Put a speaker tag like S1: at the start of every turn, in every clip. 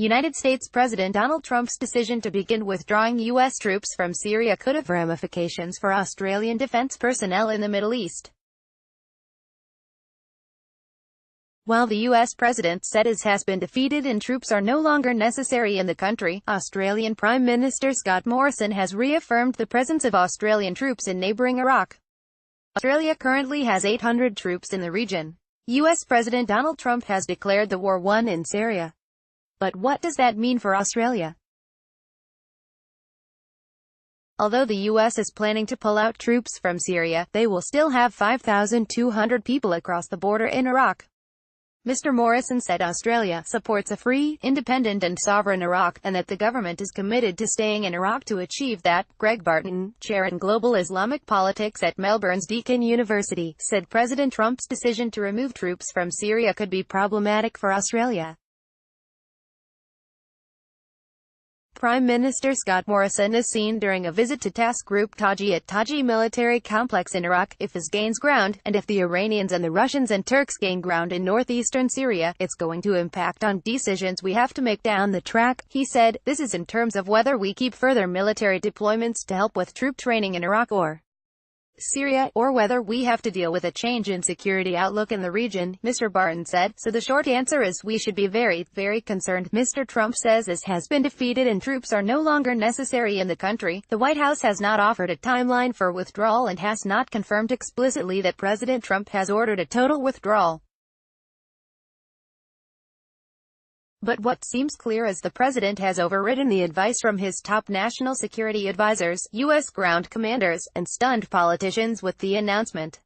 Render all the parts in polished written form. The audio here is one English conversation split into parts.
S1: United States President Donald Trump's decision to begin withdrawing U.S. troops from Syria could have ramifications for Australian defense personnel in the Middle East. While the U.S. president said his has been defeated and troops are no longer necessary in the country, Australian Prime Minister Scott Morrison has reaffirmed the presence of Australian troops in neighbouring Iraq. Australia currently has 800 troops in the region. U.S. President Donald Trump has declared the war won in Syria. But what does that mean for Australia? Although the U.S. is planning to pull out troops from Syria, they will still have 5,200 people across the border in Iraq. Mr. Morrison said Australia supports a free, independent and sovereign Iraq, and that the government is committed to staying in Iraq to achieve that. Greg Barton, chair in Global Islamic Politics at Melbourne's Deakin University, said President Trump's decision to remove troops from Syria could be problematic for Australia. Prime Minister Scott Morrison is seen during a visit to Task Group Taji at Taji military complex in Iraq. If his gains ground, and if the Iranians and the Russians and Turks gain ground in northeastern Syria, it's going to impact on decisions we have to make down the track, he said. This is in terms of whether we keep further military deployments to help with troop training in Iraq or Syria, or whether we have to deal with a change in security outlook in the region, Mr. Barton said. So the short answer is we should be very, very concerned. Mr. Trump says this has been defeated and troops are no longer necessary in the country. The White House has not offered a timeline for withdrawal and has not confirmed explicitly that President Trump has ordered a total withdrawal. But what seems clear is the president has overridden the advice from his top national security advisors, U.S. ground commanders, and stunned politicians with the announcement.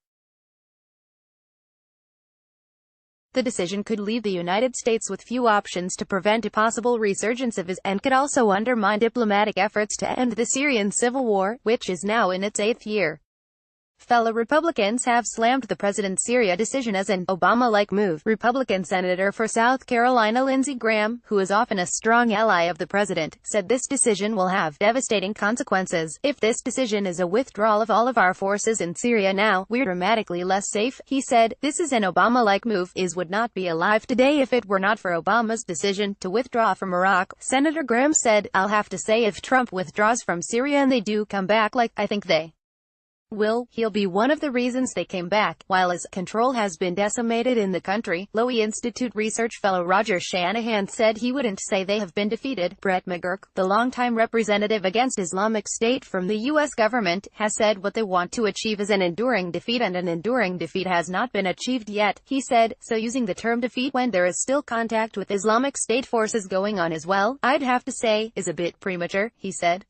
S1: The decision could leave the United States with few options to prevent a possible resurgence of IS, and could also undermine diplomatic efforts to end the Syrian civil war, which is now in its 8th year. Fellow Republicans have slammed the president's Syria decision as an Obama-like move. Republican Senator for South Carolina Lindsey Graham, who is often a strong ally of the president, said this decision will have devastating consequences. If this decision is a withdrawal of all of our forces in Syria now, we're dramatically less safe, he said. This is an Obama-like move. IS would not be alive today if it were not for Obama's decision to withdraw from Iraq. Senator Graham said, I'll have to say if Trump withdraws from Syria and they do come back, like I think they will, he'll be one of the reasons they came back. While IS control has been decimated in the country, Lowy Institute research fellow Roger Shanahan said he wouldn't say they have been defeated. Brett McGurk, the longtime representative against Islamic State from the U.S. government, has said what they want to achieve is an enduring defeat, and an enduring defeat has not been achieved yet, he said. So using the term defeat when there is still contact with Islamic State forces going on as well, I'd have to say, is a bit premature, he said.